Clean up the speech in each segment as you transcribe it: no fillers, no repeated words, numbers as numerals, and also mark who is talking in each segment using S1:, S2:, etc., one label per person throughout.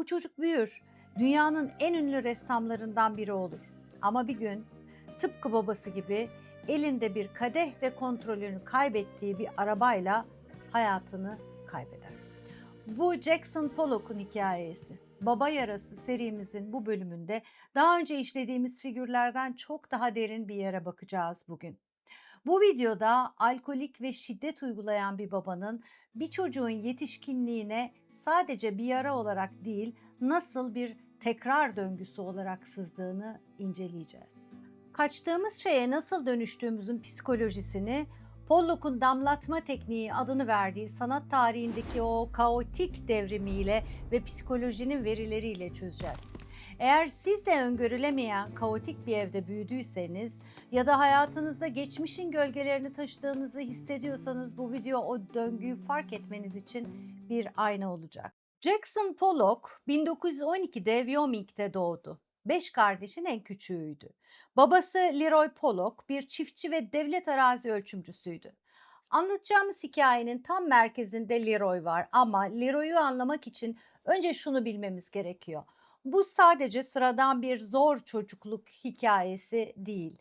S1: çocuk büyür, dünyanın en ünlü ressamlarından biri olur. Ama bir gün tıpkı babası gibi elinde bir kadeh ve kontrolünü kaybettiği bir arabayla hayatını kaybeder. Bu Jackson Pollock'un hikayesi. Baba Yarası serimizin bu bölümünde daha önce işlediğimiz figürlerden çok daha derin bir yere bakacağız bugün. Bu videoda alkolik ve şiddet uygulayan bir babanın bir çocuğun yetişkinliğine sadece bir yara olarak değil, nasıl bir tekrar döngüsü olarak sızdığını inceleyeceğiz. Kaçtığımız şeye nasıl dönüştüğümüzün psikolojisini, Pollock'un damlatma tekniği adını verdiği sanat tarihindeki o kaotik devrimiyle ve psikolojinin verileriyle çözeceğiz. Eğer siz de öngörülemeyen kaotik bir evde büyüdüyseniz ya da hayatınızda geçmişin gölgelerini taşıdığınızı hissediyorsanız bu video o döngüyü fark etmeniz için bir ayna olacak. Jackson Pollock 1912'de Wyoming'de doğdu. 5 kardeşin en küçüğüydü. Babası Leroy Pollock bir çiftçi ve devlet arazi ölçümcüsüydü. Anlatacağımız hikayenin tam merkezinde Leroy var ama Leroy'u anlamak için önce şunu bilmemiz gerekiyor. Bu sadece sıradan bir zor çocukluk hikayesi değil.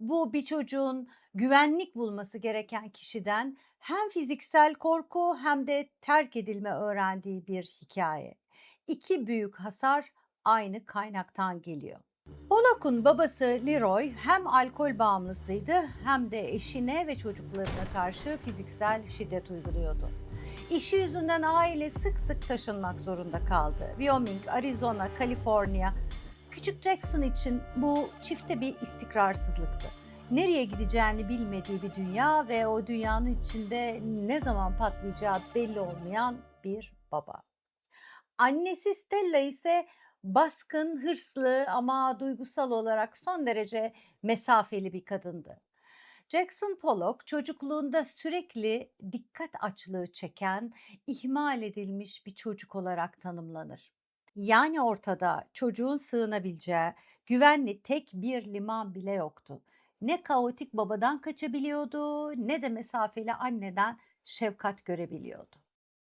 S1: Bu bir çocuğun güvenlik bulması gereken kişiden hem fiziksel korku hem de terk edilme öğrendiği bir hikaye. İki büyük hasar aynı kaynaktan geliyor. Pollock'un babası Leroy hem alkol bağımlısıydı hem de eşine ve çocuklarına karşı fiziksel şiddet uyguluyordu. İşi yüzünden aile sık sık taşınmak zorunda kaldı. Wyoming, Arizona, Kaliforniya. Küçük Jackson için bu çifte bir istikrarsızlıktı. Nereye gideceğini bilmediği bir dünya ve o dünyanın içinde ne zaman patlayacağı belli olmayan bir baba. Annesi Stella ise baskın, hırslı ama duygusal olarak son derece mesafeli bir kadındı. Jackson Pollock çocukluğunda sürekli dikkat açlığı çeken, ihmal edilmiş bir çocuk olarak tanımlanır. Yani ortada çocuğun sığınabileceği güvenli tek bir liman bile yoktu. Ne kaotik babadan kaçabiliyordu ne de mesafeli anneden şefkat görebiliyordu.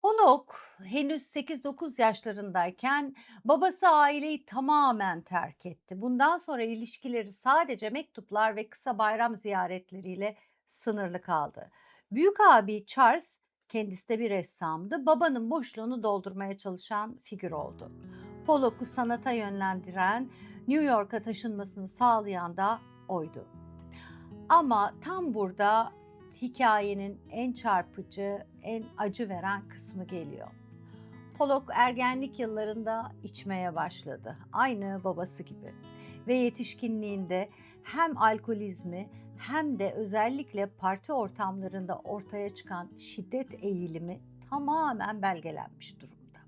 S1: Pollock henüz 8-9 yaşlarındayken babası aileyi tamamen terk etti. Bundan sonra ilişkileri sadece mektuplar ve kısa bayram ziyaretleriyle sınırlı kaldı. Büyük abi Charles kendisi de bir ressamdı. Babanın boşluğunu doldurmaya çalışan figür oldu. Pollock'u sanata yönlendiren, New York'a taşınmasını sağlayan da oydu. Ama tam burada hikayenin en çarpıcı, en acı veren kısmı geliyor. Pollock ergenlik yıllarında içmeye başladı. Aynı babası gibi. Ve yetişkinliğinde hem alkolizmi hem de özellikle parti ortamlarında ortaya çıkan şiddet eğilimi tamamen belgelenmiş durumda.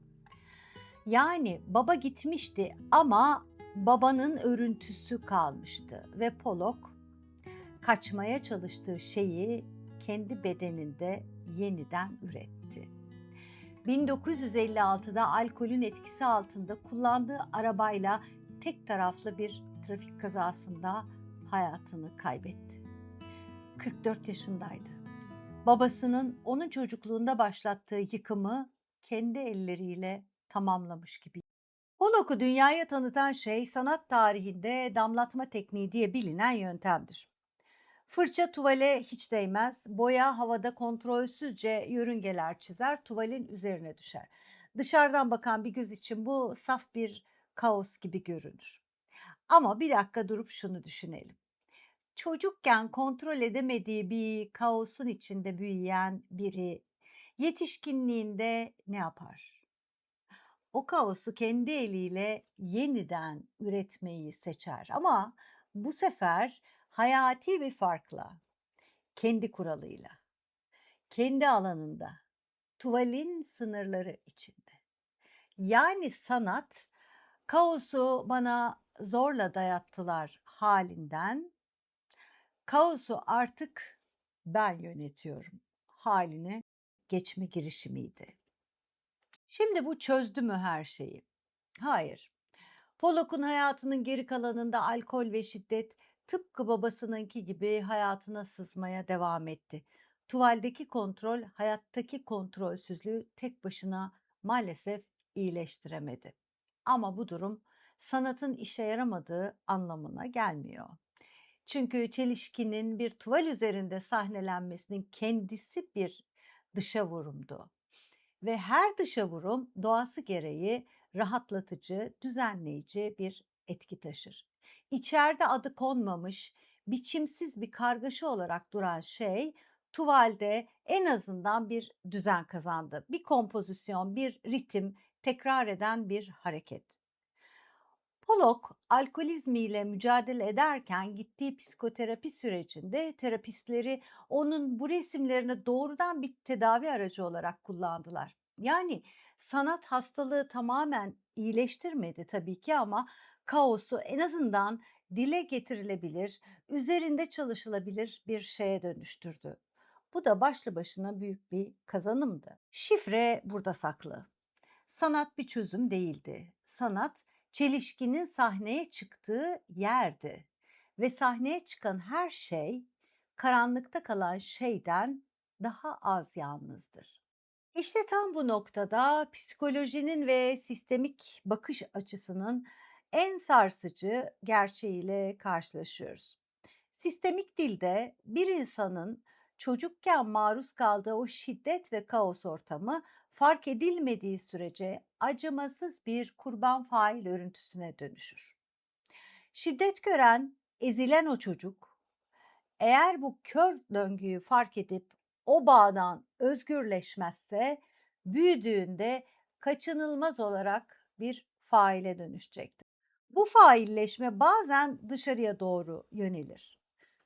S1: Yani baba gitmişti ama babanın örüntüsü kalmıştı ve Pollock kaçmaya çalıştığı şeyi kendi bedeninde yeniden üretti. 1956'da alkolün etkisi altında kullandığı arabayla tek taraflı bir trafik kazasında hayatını kaybetti. 44 yaşındaydı. Babasının onun çocukluğunda başlattığı yıkımı kendi elleriyle tamamlamış gibi. Pollock'u dünyaya tanıtan şey sanat tarihinde damlatma tekniği diye bilinen yöntemdir. Fırça tuvale hiç değmez. Boya havada kontrolsüzce yörüngeler çizer, tuvalin üzerine düşer. Dışarıdan bakan bir göz için bu saf bir kaos gibi görünür. Ama bir dakika durup şunu düşünelim. Çocukken kontrol edemediği bir kaosun içinde büyüyen biri yetişkinliğinde ne yapar? O kaosu kendi eliyle yeniden üretmeyi seçer ama bu sefer hayati bir farkla. Kendi kuralıyla, kendi alanında, tuvalin sınırları içinde. Yani sanat, kaosu bana zorla dayattılar halinden, kaosu artık ben yönetiyorum haline geçme girişimiydi. Şimdi bu çözdü mü her şeyi? Hayır. Pollock'un hayatının geri kalanında alkol ve şiddet tıpkı babasınınki gibi hayatına sızmaya devam etti. Tuvaldeki kontrol, hayattaki kontrolsüzlüğü tek başına maalesef iyileştiremedi. Ama bu durum sanatın işe yaramadığı anlamına gelmiyor. Çünkü çelişkinin bir tuval üzerinde sahnelenmesinin kendisi bir dışa vurumdu ve her dışa vurum doğası gereği rahatlatıcı, düzenleyici bir etki taşır. İçeride adı konmamış, biçimsiz bir kargaşa olarak duran şey tuvalde en azından bir düzen kazandı. Bir kompozisyon, bir ritim, tekrar eden bir hareket. Pollock, alkolizmiyle mücadele ederken gittiği psikoterapi sürecinde terapistleri onun bu resimlerini doğrudan bir tedavi aracı olarak kullandılar. Yani sanat hastalığı tamamen iyileştirmedi tabii ki ama kaosu en azından dile getirilebilir, üzerinde çalışılabilir bir şeye dönüştürdü. Bu da başlı başına büyük bir kazanımdı. Şifre burada saklı. Sanat bir çözüm değildi. Sanat, çelişkinin sahneye çıktığı yerdi ve sahneye çıkan her şey, karanlıkta kalan şeyden daha az yalnızdır. İşte tam bu noktada psikolojinin ve sistemik bakış açısının en sarsıcı gerçeğiyle karşılaşıyoruz. Sistemik dilde bir insanın çocukken maruz kaldığı o şiddet ve kaos ortamı fark edilmediği sürece acımasız bir kurban fail örüntüsüne dönüşür. Şiddet gören, ezilen o çocuk eğer bu kör döngüyü fark edip o bağdan özgürleşmezse büyüdüğünde kaçınılmaz olarak bir faile dönüşecektir. Bu failleşme bazen dışarıya doğru yönelir.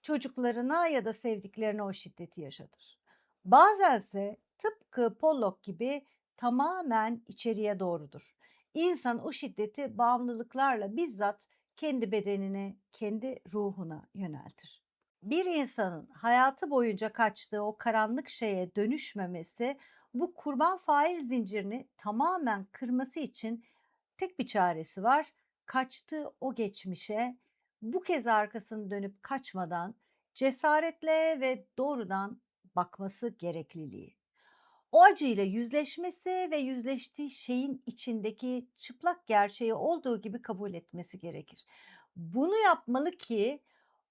S1: Çocuklarına ya da sevdiklerine o şiddeti yaşatır. Bazense tıpkı Pollock gibi tamamen içeriye doğrudur. İnsan o şiddeti bağımlılıklarla bizzat kendi bedenine, kendi ruhuna yöneltir. Bir insanın hayatı boyunca kaçtığı o karanlık şeye dönüşmemesi, bu kurban fail zincirini tamamen kırması için tek bir çaresi var. Kaçtığı o geçmişe bu kez arkasını dönüp kaçmadan cesaretle ve doğrudan bakması gerekliliği. O acıyla yüzleşmesi ve yüzleştiği şeyin içindeki çıplak gerçeği olduğu gibi kabul etmesi gerekir. Bunu yapmalı ki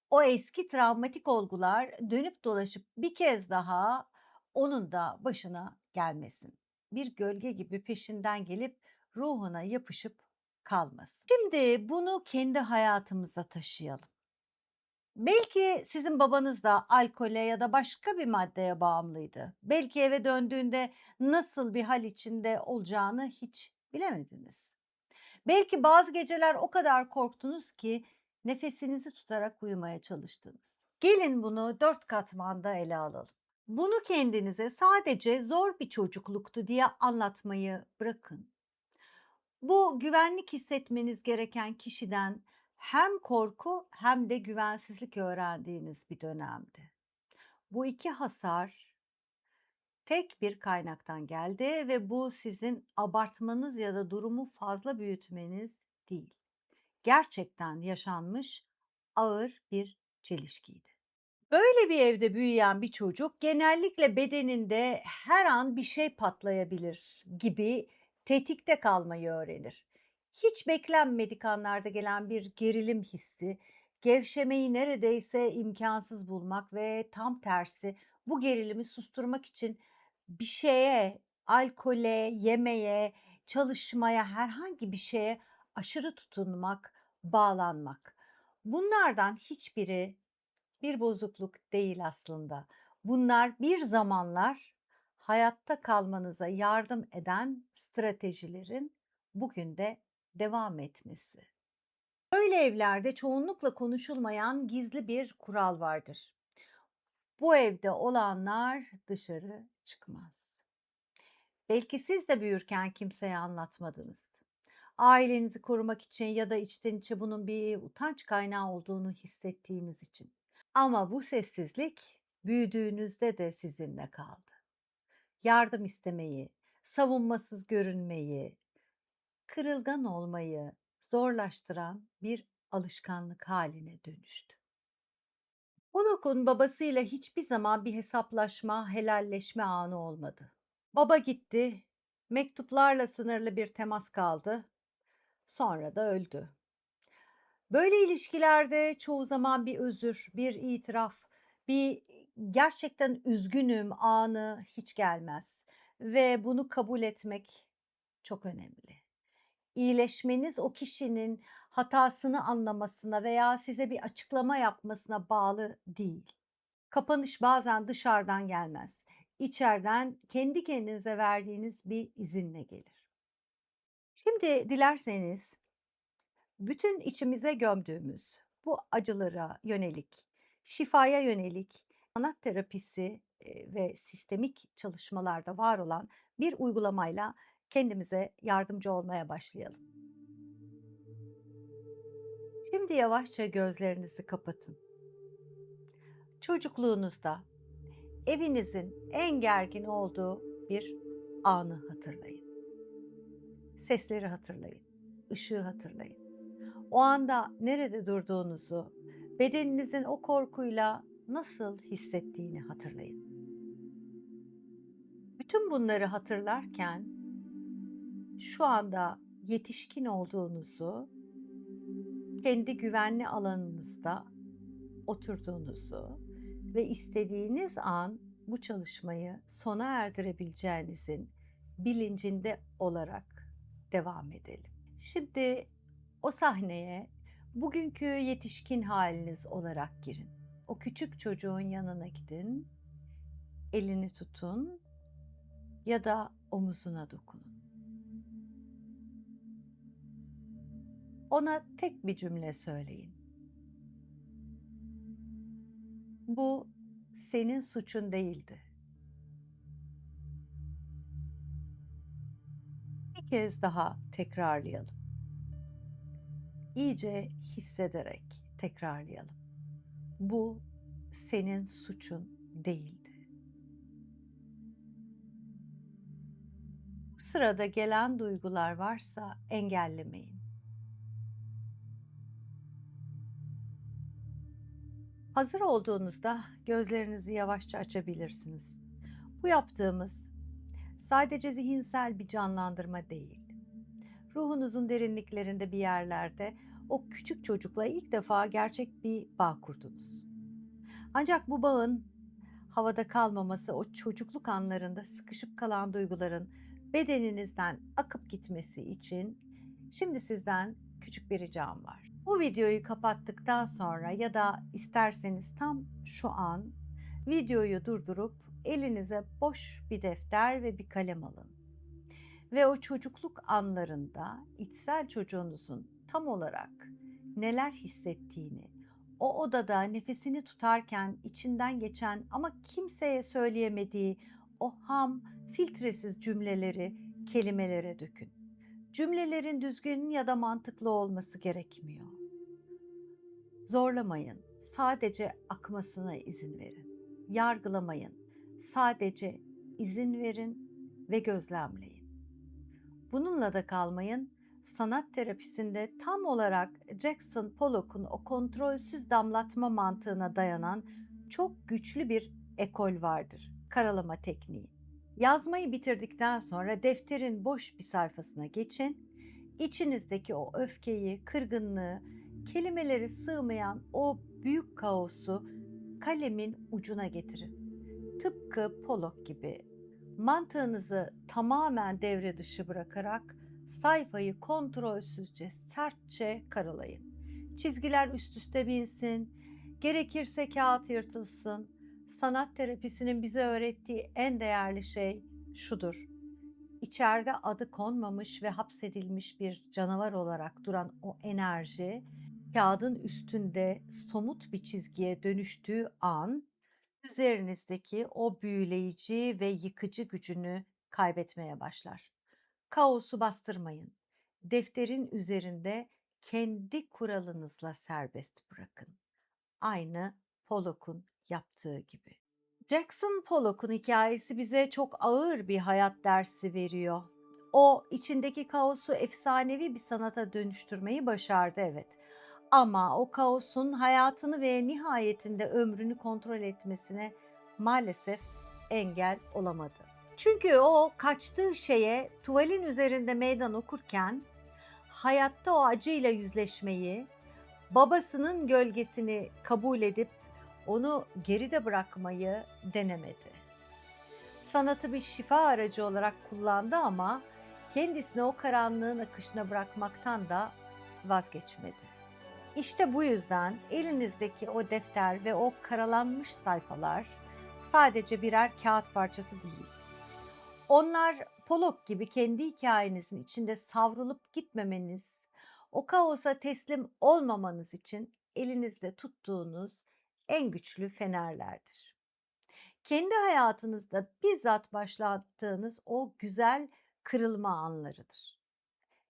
S1: o eski travmatik olgular dönüp dolaşıp bir kez daha onun da başına gelmesin. Bir gölge gibi peşinden gelip ruhuna yapışıp kalmasın. Şimdi bunu kendi hayatımıza taşıyalım. Belki sizin babanız da alkole ya da başka bir maddeye bağımlıydı. Belki eve döndüğünde nasıl bir hal içinde olacağını hiç bilemediniz. Belki bazı geceler o kadar korktunuz ki nefesinizi tutarak uyumaya çalıştınız. Gelin bunu 4 katmanda ele alalım. Bunu kendinize sadece zor bir çocukluktu diye anlatmayı bırakın. Bu güvenlik hissetmeniz gereken kişiden hem korku hem de güvensizlik öğrendiğiniz bir dönemdi. Bu iki hasar tek bir kaynaktan geldi ve bu sizin abartmanız ya da durumu fazla büyütmeniz değil. Gerçekten yaşanmış ağır bir çelişkiydi. Böyle bir evde büyüyen bir çocuk genellikle bedeninde her an bir şey patlayabilir gibi tetikte kalmayı öğrenir. Hiç beklenmedik anlarda gelen bir gerilim hissi, gevşemeyi neredeyse imkansız bulmak ve tam tersi bu gerilimi susturmak için bir şeye, alkole, yemeğe, çalışmaya, herhangi bir şeye aşırı tutunmak, bağlanmak. Bunlardan hiçbiri bir bozukluk değil aslında. Bunlar bir zamanlar hayatta kalmanıza yardım eden stratejilerin bugün de devam etmesi. Böyle evlerde çoğunlukla konuşulmayan gizli bir kural vardır. Bu evde olanlar dışarı çıkmaz. Belki siz de büyürken kimseye anlatmadınız. Ailenizi korumak için ya da içten içe bunun bir utanç kaynağı olduğunu hissettiğiniz için. Ama bu sessizlik büyüdüğünüzde de sizinle kaldı. Yardım istemeyi, savunmasız görünmeyi, kırılgan olmayı zorlaştıran bir alışkanlık haline dönüştü. Bullock'un babasıyla hiçbir zaman bir hesaplaşma, helalleşme anı olmadı. Baba gitti, mektuplarla sınırlı bir temas kaldı. Sonra da öldü. Böyle ilişkilerde çoğu zaman bir özür, bir itiraf, bir gerçekten üzgünüm anı hiç gelmez ve bunu kabul etmek çok önemli. İyileşmeniz o kişinin hatasını anlamasına veya size bir açıklama yapmasına bağlı değil. Kapanış bazen dışarıdan gelmez. İçeriden kendi kendinize verdiğiniz bir izinle gelir. Şimdi dilerseniz bütün içimize gömdüğümüz bu acılara yönelik, şifaya yönelik sanat terapisi ve sistemik çalışmalarda var olan bir uygulamayla kendimize yardımcı olmaya başlayalım. Şimdi yavaşça gözlerinizi kapatın. Çocukluğunuzda evinizin en gergin olduğu bir anı hatırlayın. Sesleri hatırlayın, ışığı hatırlayın. O anda nerede durduğunuzu, bedeninizin o korkuyla nasıl hissettiğini hatırlayın. Bütün bunları hatırlarken şu anda yetişkin olduğunuzu, kendi güvenli alanınızda oturduğunuzu ve istediğiniz an bu çalışmayı sona erdirebileceğinizin bilincinde olarak devam edelim. Şimdi o sahneye bugünkü yetişkin haliniz olarak girin. O küçük çocuğun yanına gidin, elini tutun ya da omuzuna dokunun. Ona tek bir cümle söyleyin. Bu senin suçun değildi. Bir kez daha tekrarlayalım. İyice hissederek tekrarlayalım. Bu senin suçun değildi. Bu sırada gelen duygular varsa engellemeyin. Hazır olduğunuzda gözlerinizi yavaşça açabilirsiniz. Bu yaptığımız sadece zihinsel bir canlandırma değil. Ruhunuzun derinliklerinde bir yerlerde o küçük çocukla ilk defa gerçek bir bağ kurdunuz. Ancak bu bağın havada kalmaması, o çocukluk anlarında sıkışıp kalan duyguların bedeninizden akıp gitmesi için şimdi sizden küçük bir ricam var. Bu videoyu kapattıktan sonra ya da isterseniz tam şu an videoyu durdurup elinize boş bir defter ve bir kalem alın. Ve o çocukluk anlarında içsel çocuğunuzun tam olarak neler hissettiğini, o odada nefesini tutarken içinden geçen ama kimseye söyleyemediği o ham, filtresiz cümleleri kelimelere dökün. Cümlelerin düzgün ya da mantıklı olması gerekmiyor. Zorlamayın, sadece akmasına izin verin. Yargılamayın, sadece izin verin ve gözlemleyin. Bununla da kalmayın. Sanat terapisinde tam olarak Jackson Pollock'un o kontrolsüz damlatma mantığına dayanan çok güçlü bir ekol vardır. Karalama tekniği. Yazmayı bitirdikten sonra defterin boş bir sayfasına geçin. İçinizdeki o öfkeyi, kırgınlığı, kelimeleri sığmayan o büyük kaosu kalemin ucuna getirin. Tıpkı Pollock gibi mantığınızı tamamen devre dışı bırakarak sayfayı kontrolsüzce, sertçe karalayın. Çizgiler üst üste binsin, gerekirse kağıt yırtılsın. Sanat terapisinin bize öğrettiği en değerli şey şudur. İçeride adı konmamış ve hapsedilmiş bir canavar olarak duran o enerji, kağıdın üstünde somut bir çizgiye dönüştüğü an üzerinizdeki o büyüleyici ve yıkıcı gücünü kaybetmeye başlar. Kaosu bastırmayın. Defterin üzerinde kendi kuralınızla serbest bırakın. Aynı Pollock'un yaptığı gibi. Jackson Pollock'un hikayesi bize çok ağır bir hayat dersi veriyor. O içindeki kaosu efsanevi bir sanata dönüştürmeyi başardı, evet. Ama o kaosun hayatını ve nihayetinde ömrünü kontrol etmesine maalesef engel olamadı. Çünkü o kaçtığı şeye tuvalin üzerinde meydan okurken Hayatta o acıyla yüzleşmeyi, babasının gölgesini kabul edip onu geride bırakmayı denemedi. Sanatı bir şifa aracı olarak kullandı ama kendisini o karanlığın akışına bırakmaktan da vazgeçmedi. İşte bu yüzden elinizdeki o defter ve o karalanmış sayfalar sadece birer kağıt parçası değil. Onlar Pollock gibi kendi hikayenizin içinde savrulup gitmemeniz, o kaosa teslim olmamanız için elinizde tuttuğunuz en güçlü fenerlerdir. Kendi hayatınızda bizzat başlattığınız o güzel kırılma anlarıdır.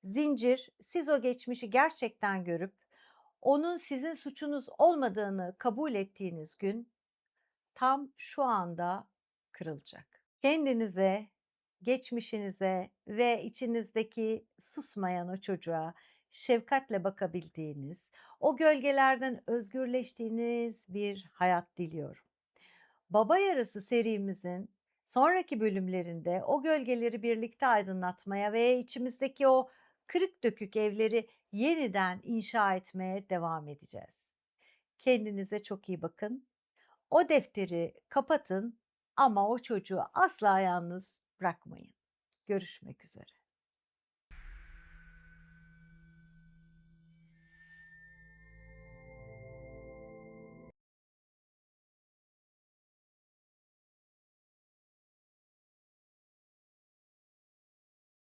S1: Zincir, siz o geçmişi gerçekten görüp onun sizin suçunuz olmadığını kabul ettiğiniz gün tam şu anda kırılacak. Kendinize, geçmişinize ve içinizdeki susmayan o çocuğa şefkatle bakabildiğiniz, o gölgelerden özgürleştiğiniz bir hayat diliyorum. Baba Yarısı serimizin sonraki bölümlerinde o gölgeleri birlikte aydınlatmaya ve içimizdeki o kırık dökük evleri yeniden inşa etmeye devam edeceğiz. Kendinize çok iyi bakın. O defteri kapatın ama o çocuğu asla yalnız bırakmayın. Görüşmek üzere.